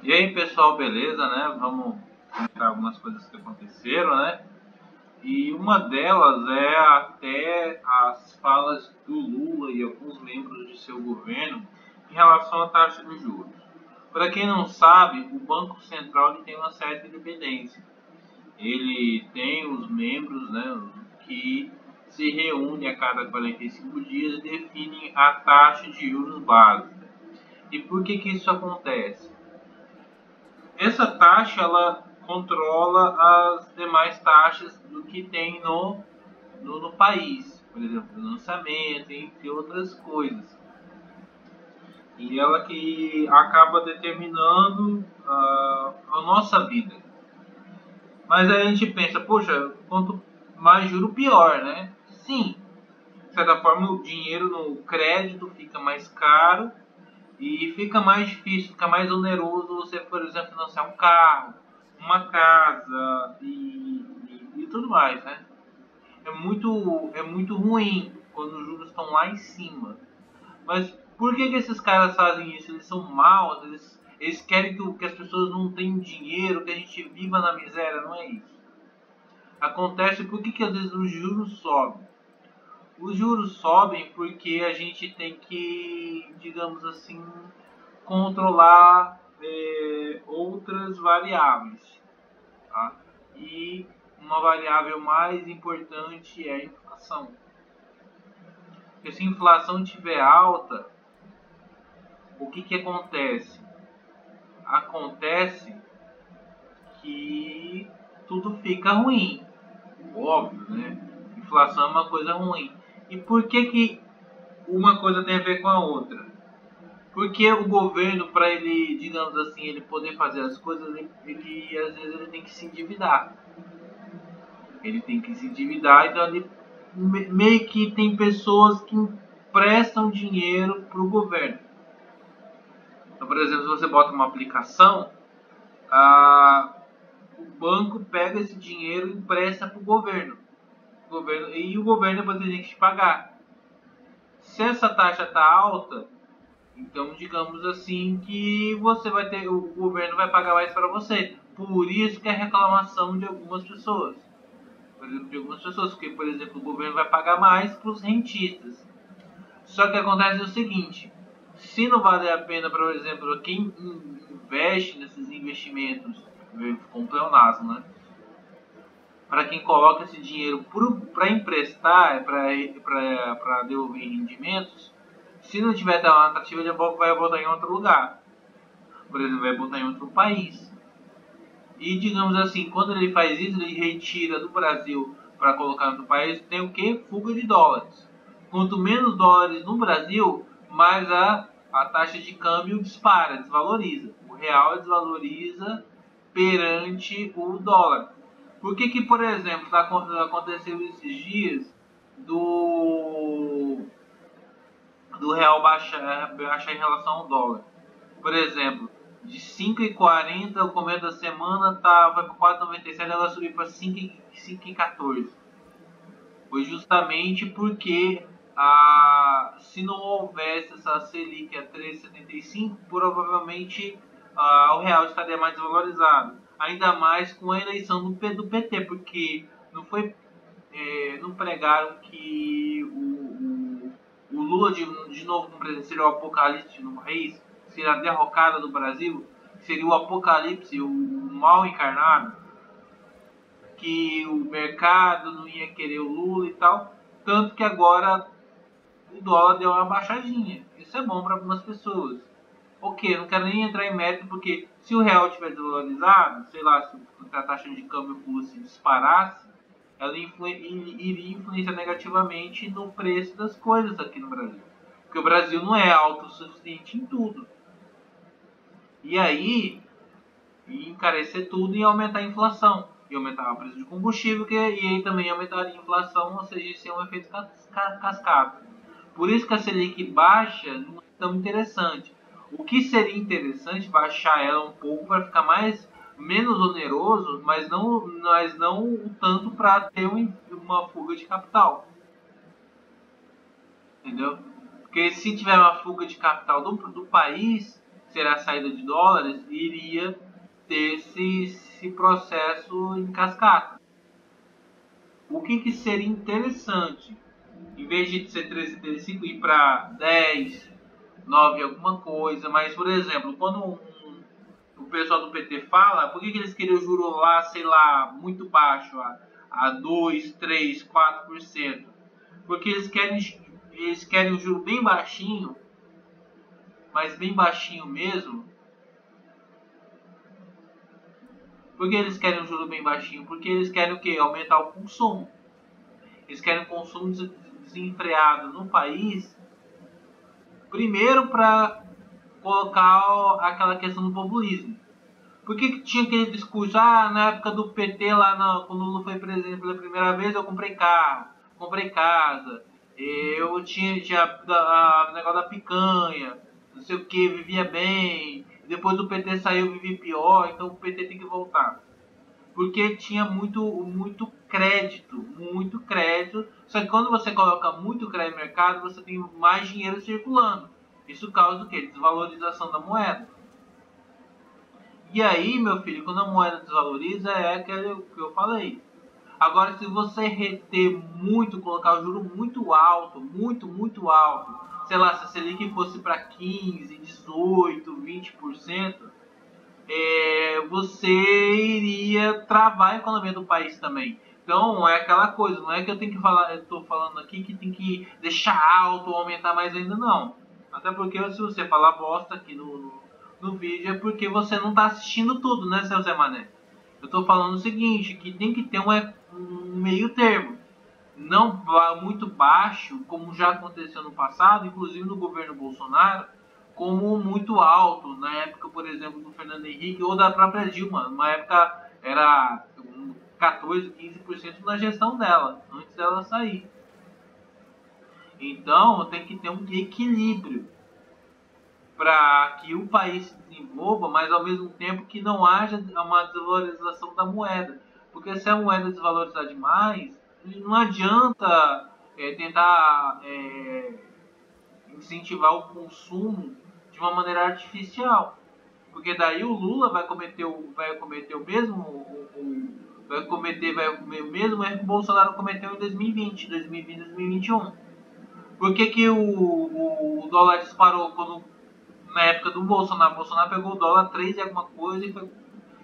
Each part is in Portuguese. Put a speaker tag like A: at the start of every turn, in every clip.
A: E aí, pessoal, beleza, né? Vamos comentar algumas coisas que aconteceram, né? E uma delas é até as falas do Lula e alguns membros de seu governo em relação à taxa de juros. Para quem não sabe, o Banco Central ele tem uma certa independência. Ele tem os membros, né, que se reúnem a cada 45 dias e definem a taxa de juros básica. E por que isso acontece? Essa taxa ela controla as demais taxas do que tem no país, por exemplo, lançamento, entre outras coisas. E ela que acaba determinando a nossa vida. Mas aí a gente pensa, poxa, quanto mais juro, pior, né? Sim, de certa forma o dinheiro no crédito fica mais caro e fica mais difícil, fica mais oneroso você, por exemplo, financiar um carro, uma casa e tudo mais, né? É muito ruim quando os juros estão lá em cima. Mas por que esses caras fazem isso? Eles são maus, eles querem que as pessoas não tenham dinheiro, que a gente viva na miséria, não é isso. Acontece porque às vezes os juros sobem. Os juros sobem porque a gente tem que, digamos assim, controlar outras variáveis. Tá? E uma variável mais importante é a inflação. Porque se a inflação estiver alta, o que acontece? Acontece que tudo fica ruim. Óbvio, né? Inflação é uma coisa ruim. E por que uma coisa tem a ver com a outra? Porque o governo, para ele, digamos assim, ele poder fazer as coisas, ele às vezes ele tem que se endividar. Ele tem que se endividar, então ele meio que tem pessoas que emprestam dinheiro para o governo. Então, por exemplo, se você bota uma aplicação, o banco pega esse dinheiro e empresta para o governo. E o governo depois tem que te pagar. Se essa taxa está alta, então digamos assim que você vai ter, o governo vai pagar mais para você. Por isso que é reclamação de algumas pessoas. Por exemplo, de algumas pessoas, porque por exemplo o governo vai pagar mais para os rentistas. Só que acontece o seguinte: se não vale a pena, por exemplo, quem investe nesses investimentos, com pleonasmo, né? Para quem coloca esse dinheiro para emprestar, para devolver rendimentos, se não tiver tão atrativo, ele vai botar em outro lugar. Por exemplo, vai botar em outro país. E digamos assim, quando ele faz isso, ele retira do Brasil para colocar em outro país, tem o que? Fuga de dólares. Quanto menos dólares no Brasil, mais a taxa de câmbio dispara, desvaloriza. O real desvaloriza perante o dólar. Por que, por exemplo, aconteceu esses dias do real baixar em relação ao dólar? Por exemplo, de 5,40 no começo da semana foi para 4,97, ela subiu para 5,14. Foi justamente porque se não houvesse essa Selic a 3,75, provavelmente o real estaria mais desvalorizado. Ainda mais com a eleição do PT, porque não pregaram que o Lula de novo como presidente seria o apocalipse no país, seria a derrocada do Brasil, seria o apocalipse, o mal encarnado, que o mercado não ia querer o Lula e tal, tanto que agora o dólar deu uma baixadinha. Isso é bom para algumas pessoas. Ok, não quero nem entrar em mérito, porque se o real estiver desvalorizado, sei lá, se a taxa de câmbio fosse disparasse, ela iria influenciar negativamente no preço das coisas aqui no Brasil. Porque o Brasil não é autossuficiente em tudo. E aí, ia encarecer tudo e aumentar a inflação. E aumentar o preço de combustível, e aí também aumentaria a inflação, ou seja, isso é um efeito cascata. Por isso que a Selic baixa não é tão interessante. O que seria interessante baixar ela um pouco para ficar menos oneroso, mas não o tanto para ter uma fuga de capital. Entendeu? Porque se tiver uma fuga de capital do país, será a saída de dólares, iria ter esse processo em cascata. O que seria interessante, em vez de ser 13,35 ir para 10, 9 alguma coisa, mas por exemplo, quando o pessoal do PT fala, por que eles queriam o juro lá, sei lá, muito baixo, a 2, 3, 4%? Porque eles querem um juro bem baixinho, mas bem baixinho mesmo. Por que eles querem um juro bem baixinho? Porque eles querem o quê? Aumentar o consumo. Eles querem um consumo desenfreado no país, primeiro para colocar aquela questão do populismo. Por que tinha aquele discurso? Ah, na época do PT, quando o Lula foi presidente pela primeira vez, eu comprei carro, comprei casa, eu tinha já o negócio da picanha, não sei o que, vivia bem, depois o PT saiu, vivi pior, então o PT tem que voltar. Porque tinha muito crédito, muito crédito. Só que quando você coloca muito crédito no mercado, você tem mais dinheiro circulando. Isso causa o quê? Desvalorização da moeda. E aí, meu filho, quando a moeda desvaloriza, é aquele que eu falei. Agora, se você reter muito, colocar o juro muito alto, muito alto, sei lá, se a Selic fosse para 15, 18, 20%, você iria travar a economia do país também. Então é aquela coisa, não é que eu tenho que falar, eu estou falando aqui que tem que deixar alto ou aumentar mais ainda, não. Até porque se você falar bosta aqui no vídeo é porque você não está assistindo tudo, né, seu Zé Mané? Eu estou falando o seguinte, que tem que ter um meio termo. Não muito baixo, como já aconteceu no passado, inclusive no governo Bolsonaro, como muito alto, na época, por exemplo, do Fernando Henrique ou da própria Dilma. Na época era 14, 15% na gestão dela, antes dela sair. Então tem que ter um equilíbrio para que o país se desenvolva, mas ao mesmo tempo que não haja uma desvalorização da moeda. Porque se a moeda desvalorizar demais, não adianta tentar incentivar o consumo de uma maneira artificial. Porque daí o Lula vai cometer o mesmo vai cometer o mesmo erro que o Bolsonaro cometeu em 2020, 2021. Por que o dólar disparou na época do Bolsonaro? O Bolsonaro pegou o dólar 3 e alguma coisa e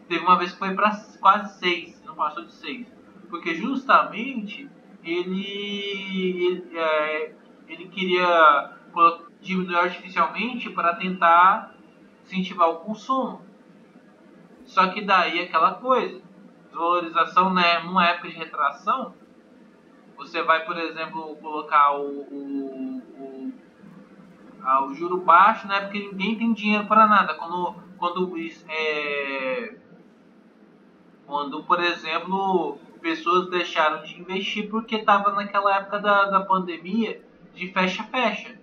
A: teve uma vez que foi para quase 6, não passou de 6. Porque justamente ele queria diminuir artificialmente para tentar incentivar o consumo. Só que daí aquela coisa, desvalorização, né, numa época de retração, você vai, por exemplo, colocar o juro baixo, né, porque ninguém tem dinheiro para nada. Quando, por exemplo, pessoas deixaram de investir porque estava naquela época da pandemia de fecha-fecha.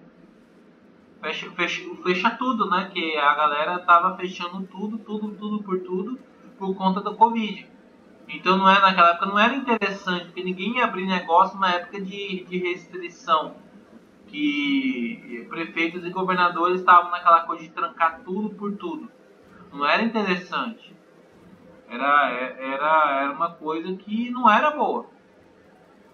A: Fecha tudo, né? Que a galera tava fechando tudo por conta do Covid. Então naquela época não era interessante, porque ninguém ia abrir negócio numa época de restrição. Que prefeitos e governadores estavam naquela coisa de trancar tudo por tudo. Não era interessante. Era uma coisa que não era boa.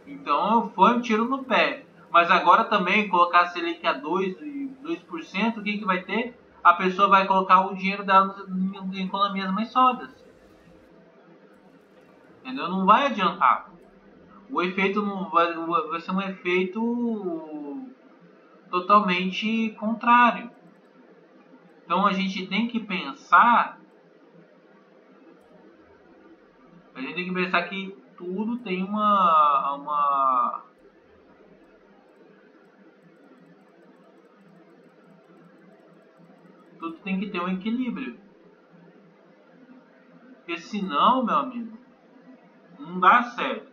A: Então foi um tiro no pé. Mas agora também colocar a Selic a 2%, o que vai ter? A pessoa vai colocar o dinheiro dela em economias mais sólidas. Entendeu? Não vai adiantar. O efeito não vai ser um efeito totalmente contrário. Então a gente tem que pensar que tudo tem tudo tem que ter um equilíbrio. Porque senão, meu amigo, não dá certo.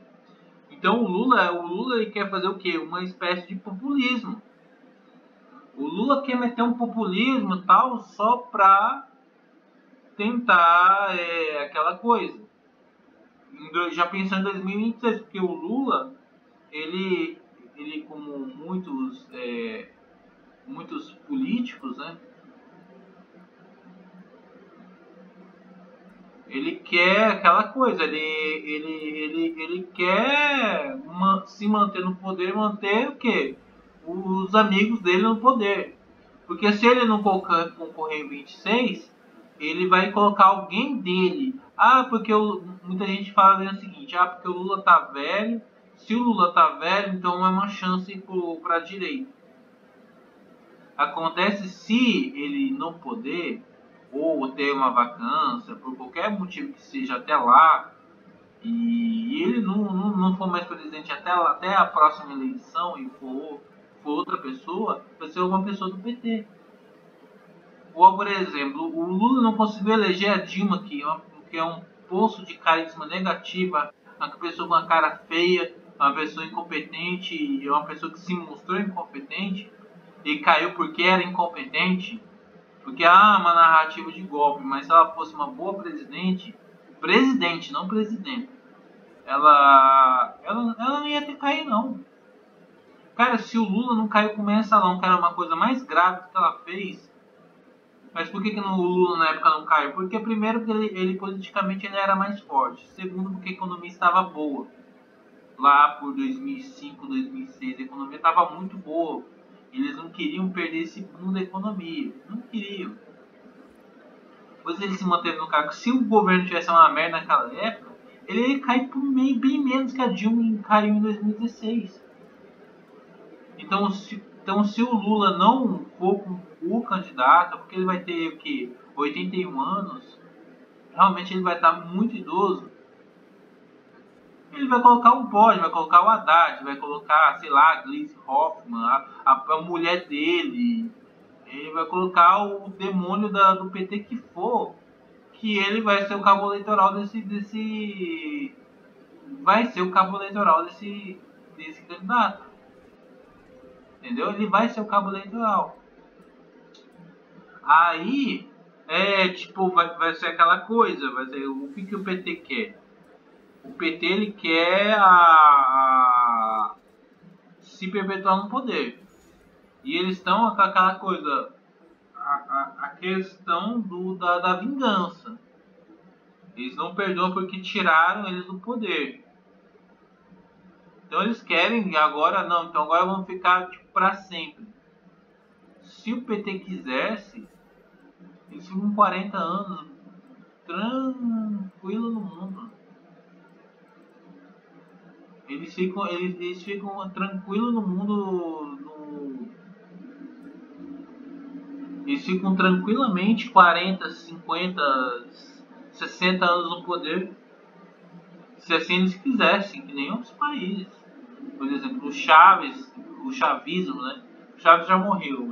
A: Então o Lula ele quer fazer o quê? Uma espécie de populismo. O Lula quer meter um populismo tal só para tentar aquela coisa. Já pensando em 2026, porque o Lula, ele como muitos políticos, né? Ele quer aquela coisa, ele quer se manter no poder, manter o quê? Os amigos dele no poder. Porque se ele não concorrer em 26, ele vai colocar alguém dele. Ah, porque muita gente fala o seguinte, ah, porque o Lula tá velho, se o Lula tá velho, então é uma chance para a direita. Acontece se ele não poder, ou ter uma vacância, por qualquer motivo que seja até lá, e ele não for mais presidente até a próxima eleição e for outra pessoa, vai ser uma pessoa do PT. Ou, por exemplo, o Lula não conseguiu eleger a Dilma, que é um poço de carisma negativa, uma pessoa com uma cara feia, uma pessoa incompetente, uma pessoa que se mostrou incompetente e caiu porque era incompetente, porque há uma narrativa de golpe, mas se ela fosse uma boa presidente, não presidente, ela não ia ter caído, não. Cara, se o Lula não caiu com o mensalão, que era uma coisa mais grave que ela fez. Mas por que o Lula na época não caiu? Porque primeiro que ele politicamente ele era mais forte. Segundo porque a economia estava boa. Lá por 2005, 2006 a economia estava muito boa. Eles não queriam perder esse boom da economia. Não queriam. Pois ele se manteve no cargo. Se o governo tivesse uma merda naquela época, ele ia cair por bem menos que a Dilma caiu em 2016. Então, se o Lula não for o candidato, porque ele vai ter o quê? 81 anos, realmente ele vai estar muito idoso. Ele vai colocar um pódio, vai colocar o Haddad, vai colocar, sei lá, a Gleisi Hoffmann, a mulher dele. Ele vai colocar o demônio do PT que for, que ele vai ser o cabo eleitoral vai ser o cabo eleitoral desse candidato. Entendeu? Ele vai ser o cabo eleitoral. Aí, tipo, vai ser aquela coisa, vai ser o que o PT quer. O PT ele quer se perpetuar no poder. E eles estão com aquela coisa, a questão da vingança. Eles não perdoam porque tiraram eles do poder. Então eles querem agora, não, então agora vamos ficar tipo, para sempre. Se o PT quisesse, eles ficam 40 anos tranquilo no mundo. Eles ficam tranquilos no mundo. Eles ficam tranquilamente 40, 50, 60 anos no poder. Se assim eles quisessem, que nem outros países. Por exemplo, o chavismo, né? O Chaves já morreu,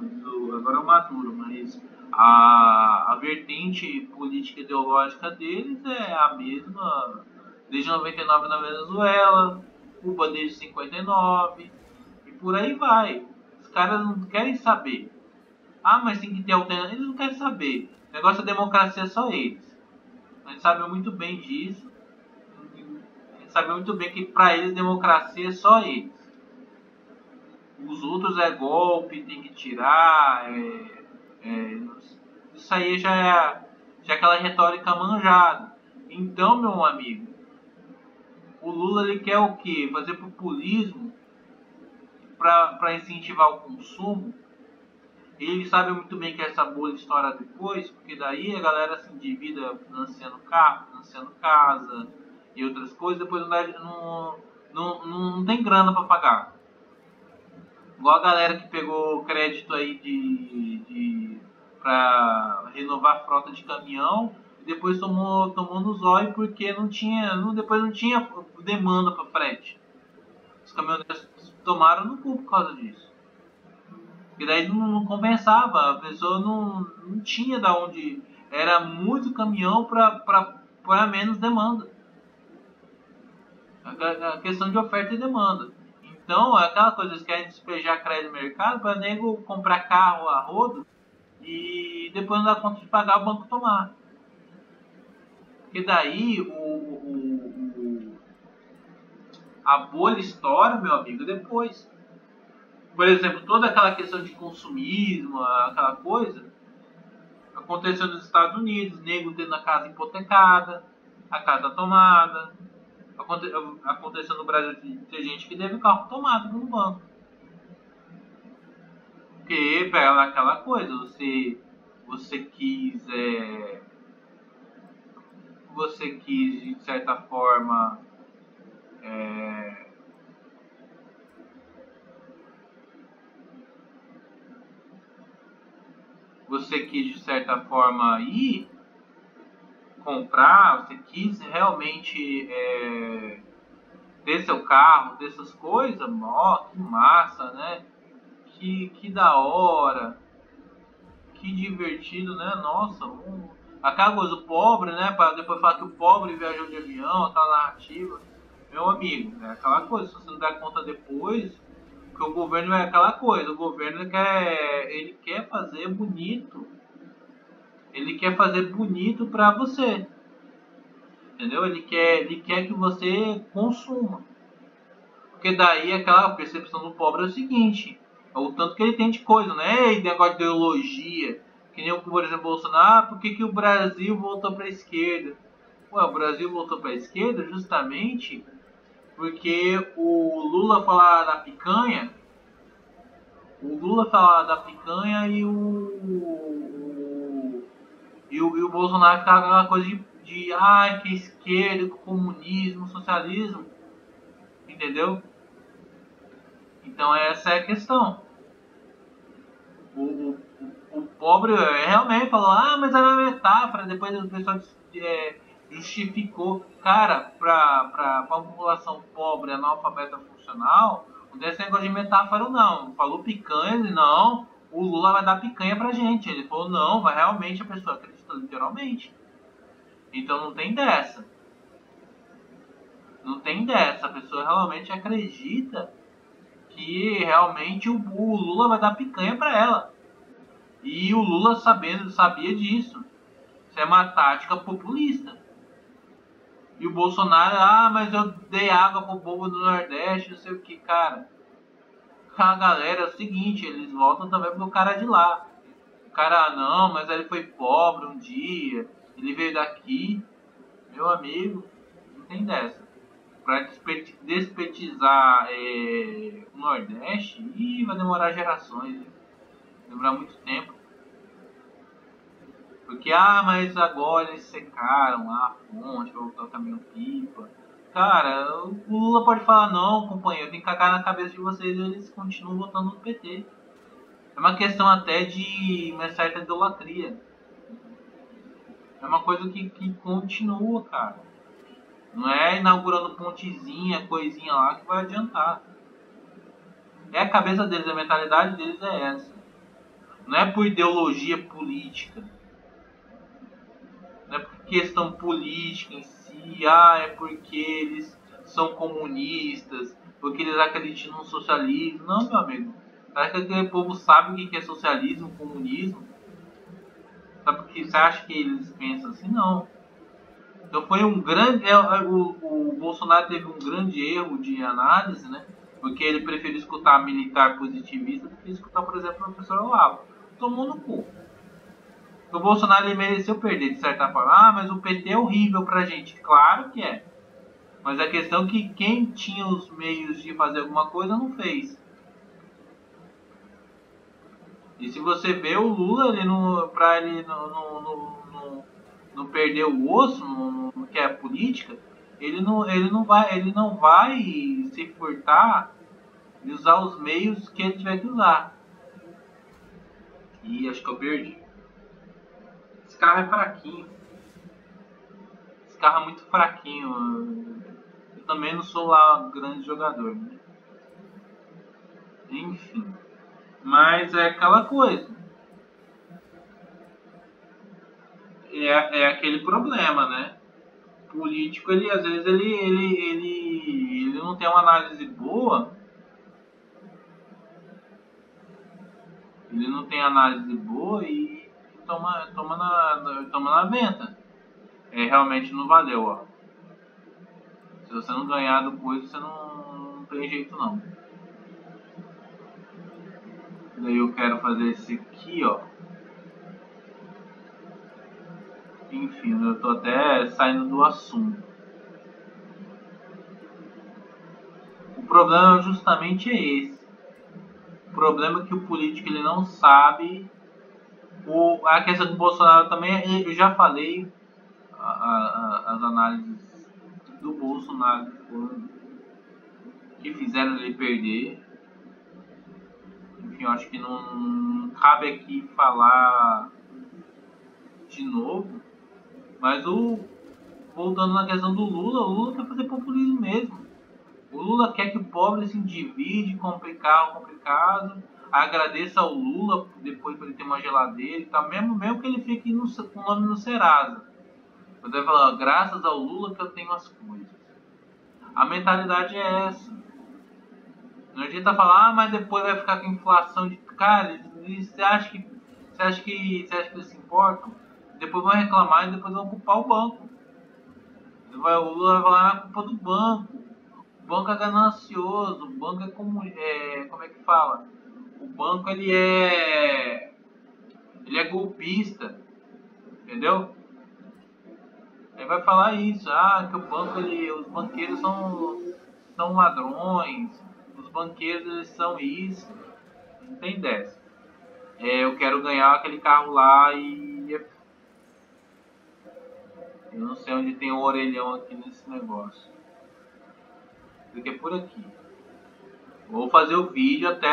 A: agora é o Maduro, mas a vertente política ideológica deles é a mesma desde 99 na Venezuela, Cuba desde 59 e por aí vai. Os caras não querem saber. Ah, mas tem que ter alternativa. Eles não querem saber. O negócio da democracia é só eles. A gente sabe muito bem disso. A gente sabe muito bem que para eles democracia é só eles. Os outros é golpe, tem que tirar. Isso aí já é aquela retórica manjada. Então, meu amigo, o Lula ele quer o quê? Fazer populismo para incentivar o consumo. Ele sabe muito bem que essa bolha estoura depois, porque daí a galera se endivida financiando carro, financiando casa e outras coisas, depois não tem grana para pagar. Igual a galera que pegou crédito aí para renovar a frota de caminhão e depois tomou no zóio porque depois não tinha demanda para frete. Os caminhoneiros tomaram no cu por causa disso. E daí não compensava, a pessoa não tinha da onde. Era muito caminhão para menos demanda. A questão de oferta e demanda. Então, é aquela coisa, eles querem despejar crédito no mercado para nego comprar carro a rodo e depois não dá conta de pagar o banco tomar. Porque daí a bolha estoura, meu amigo, depois. Por exemplo, toda aquela questão de consumismo, aquela coisa, Aconteceu nos Estados Unidos, nego tendo a casa hipotecada, a casa tomada. Aconteceu no Brasil de ter gente que teve o carro tomado no banco. Porque pega aquela coisa, você quis, você quis de certa forma, você quis de certa forma ir comprar, você quis realmente ter seu carro, ter essas coisas, ó, que massa, né? Que da hora, que divertido, né? Nossa, aquela coisa, o pobre, né? Para depois falar que o pobre viajou de avião, aquela narrativa. Meu amigo, é aquela coisa, se você não der conta depois, que o governo é aquela coisa, o governo ele quer fazer bonito, ele quer fazer bonito para você, entendeu? Ele quer que você consuma. Porque daí aquela percepção do pobre é o seguinte, é o tanto que ele tem de coisa, né? E negócio de ideologia, que nem o, por exemplo, Bolsonaro, por que o Brasil voltou para a esquerda? Ué, o Brasil voltou para a esquerda justamente porque o Lula falava da picanha e o Bolsonaro ficava aquela coisa de ai, que esquerda, comunismo, socialismo, entendeu? Então essa é a questão. O, o pobre realmente falou, ah, mas era uma metáfora, depois o pessoal justificou. Cara, para a população pobre, analfabeta funcional, não tem esse negócio de metáfora não. Falou picanha, ele não, o Lula vai dar picanha pra gente. Ele falou, não, vai realmente, a pessoa acredita literalmente. Então não tem dessa. Não tem dessa. A pessoa realmente acredita que realmente o Lula vai dar picanha pra ela. E o Lula sabia disso. Isso é uma tática populista. E o Bolsonaro, ah, mas eu dei água pro povo do Nordeste, não sei o que, cara. A galera é o seguinte, eles voltam também pro cara de lá. O cara, não, mas ele foi pobre um dia, ele veio daqui. Meu amigo, não tem dessa. Pra despetizar o Nordeste, vai demorar gerações, vai demorar muito tempo. Porque, ah, mas agora eles secaram a fonte, vai voltar o caminhão-pipa. Cara, o Lula pode falar, não, companheiro, tem que cagar na cabeça de vocês e eles continuam votando no PT. É uma questão até de uma certa idolatria. É uma coisa que continua, cara. Não é inaugurando pontezinha, coisinha lá que vai adiantar. É a cabeça deles, a mentalidade deles é essa. Não é por ideologia política. Não é por questão política em si, é porque eles são comunistas, porque eles acreditam no socialismo. Não, meu amigo. Será que aquele povo sabe o que é socialismo, comunismo? Sabe porque você acha que eles pensam assim? Não. Então foi um grande. O Bolsonaro teve um grande erro de análise, né? Porque ele preferiu escutar militar positivista do que escutar, por exemplo, o professor Olavo. Tomou no cu. O Bolsonaro ele mereceu perder, de certa forma. Ah, mas o PT é horrível pra gente. Claro que é. Mas a questão é que quem tinha os meios de fazer alguma coisa não fez. E se você vê o Lula, ele não, pra ele não perder o osso no que é a política, ele não vai se furtar de usar os meios que ele tiver que usar. E acho que eu perdi. Esse carro é fraquinho. Esse carro é muito fraquinho. Eu também não sou lá um grande jogador, né? Enfim. Mas é aquela coisa. É aquele problema, né? O político, ele às vezes ele não tem uma análise boa. Ele não tem análise boa e toma na venta. Realmente não valeu, ó. Se você não ganhar do coisa, você não tem jeito não. Daí eu quero fazer esse aqui, ó. Enfim, eu tô até saindo do assunto. O problema justamente é esse. O problema é que o político ele não sabe. A questão do Bolsonaro também, eu já falei, as análises do Bolsonaro que fizeram ele perder. Enfim, eu acho que não cabe aqui falar de novo. Mas voltando na questão do Lula, o Lula quer fazer populismo mesmo. O Lula quer que o pobre se endivide, compre carro, compre casa, agradeça ao Lula depois para ele ter uma geladeira e tal, mesmo que ele fique com o nome no Serasa. Você vai falar, graças ao Lula que eu tenho as coisas. A mentalidade é essa. Não adianta falar, mas depois vai ficar com inflação de. Cara, você acha que eles se importam? Depois vão reclamar e depois vão culpar o banco. O Lula vai falar, é culpa do banco. O banco é ganancioso, o banco como é que fala? O banco ele é golpista, entendeu? Ele vai falar isso, que o banco os banqueiros são ladrões, os banqueiros eles são isso, não tem dessa. Eu quero ganhar aquele carro lá e eu não sei onde tem o orelhão aqui nesse negócio. Porque é por aqui. Vou fazer o vídeo até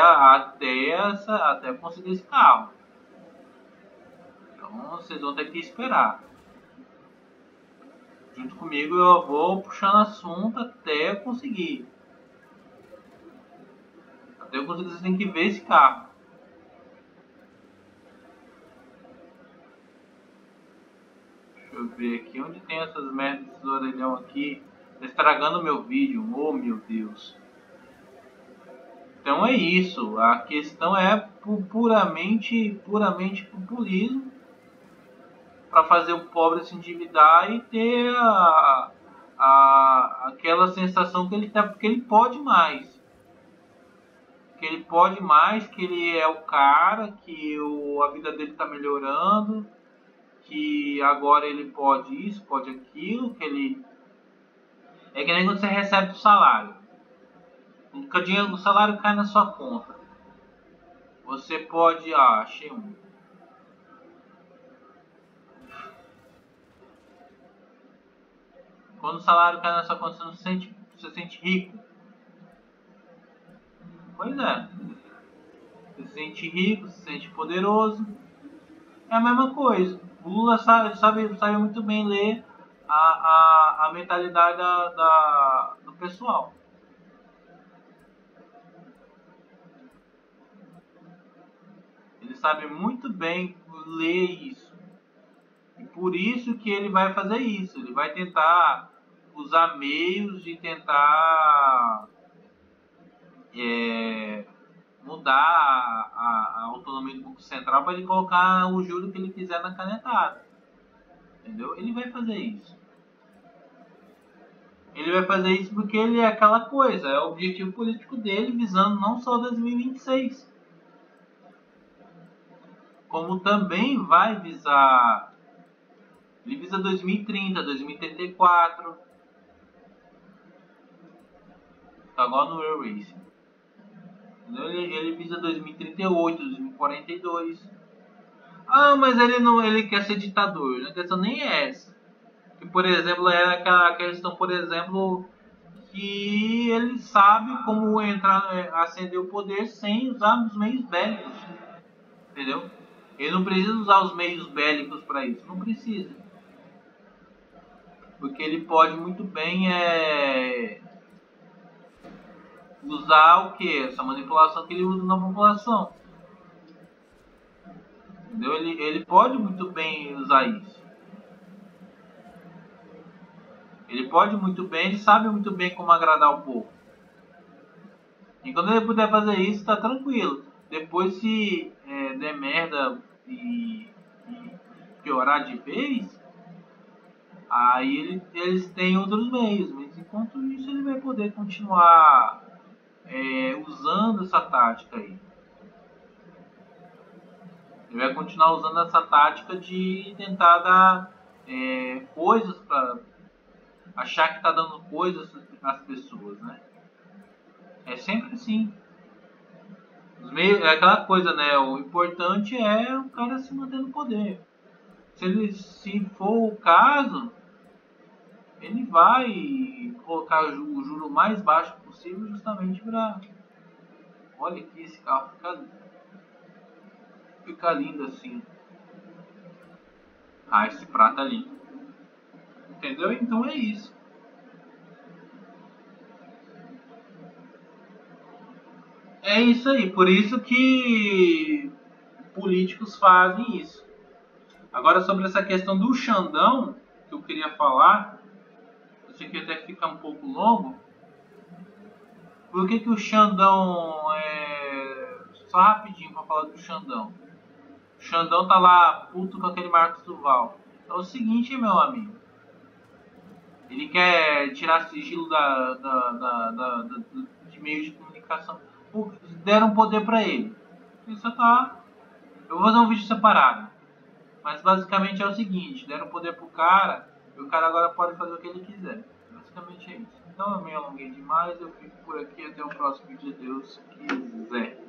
A: conseguir esse carro. Então vocês vão ter que esperar. Junto comigo eu vou puxando assunto até eu conseguir. Até eu conseguir, vocês têm que ver esse carro. Deixa eu ver aqui onde tem essas merdas desses orelhão aqui. Tá estragando meu vídeo. Oh meu Deus. Então é isso. A questão é puramente populismo para fazer o pobre se endividar e ter aquela sensação que ele pode mais. Que ele pode mais, que ele é o cara, que a vida dele está melhorando, que agora ele pode isso, pode aquilo, que ele. É que nem quando você recebe o salário. O salário cai na sua conta. Você pode. Achei um. Quando o salário cai na sua conta, você se sente rico. Pois é. Você se sente rico, se sente poderoso. É a mesma coisa. O Lula sabe muito bem ler a mentalidade do pessoal. Ele sabe muito bem ler isso. E por isso que ele vai fazer isso. Ele vai tentar usar meios de tentar mudar a autonomia do Banco Central para ele colocar o juro que ele quiser na canetada. Entendeu? Ele vai fazer isso. Ele vai fazer isso porque ele é aquela coisa, é o objetivo político dele visando não só 2026, como também vai visar. Ele visa 2030, 2034. Tá igual no Real Racing. Ele visa 2038, 2042. Mas ele quer ser ditador. A questão nem é essa. Que, por exemplo, é aquela questão, por exemplo, que ele sabe como ascender o poder sem usar os meios bélicos. Entendeu? Ele não precisa usar os meios bélicos para isso. Não precisa. Porque ele pode muito bem usar o que? Essa manipulação que ele usa na população. Entendeu? Ele pode muito bem usar isso. Ele pode muito bem, ele sabe muito bem como agradar o povo. E quando ele puder fazer isso, tá tranquilo. Depois se der merda e piorar de vez, aí eles têm outros meios. Mas enquanto isso ele vai poder continuar usando essa tática aí. Ele vai continuar usando essa tática de tentar coisas para achar que está dando coisas às pessoas, né? É sempre assim. É aquela coisa, né? O importante é o cara se manter no poder. Se for o caso, ele vai colocar o juro mais baixo possível justamente para... Olha aqui, esse carro fica lindo assim. Ah, esse prato é lindo. Entendeu? Então é isso. É isso aí. Por isso que políticos fazem isso. Agora, sobre essa questão do Xandão, que eu queria falar, eu sei que até fica um pouco longo. Por que o Xandão é... Só rapidinho pra falar do Xandão. O Xandão tá lá puto com aquele Marcos Duval. É o seguinte, meu amigo. Ele quer tirar sigilo de meios de comunicação. Deram poder pra ele. Ele só tá... Eu vou fazer um vídeo separado. Mas basicamente é o seguinte. Deram poder pro cara. E o cara agora pode fazer o que ele quiser. Basicamente é isso. Então eu me alonguei demais. Eu fico por aqui. Até o próximo vídeo, se Deus quiser.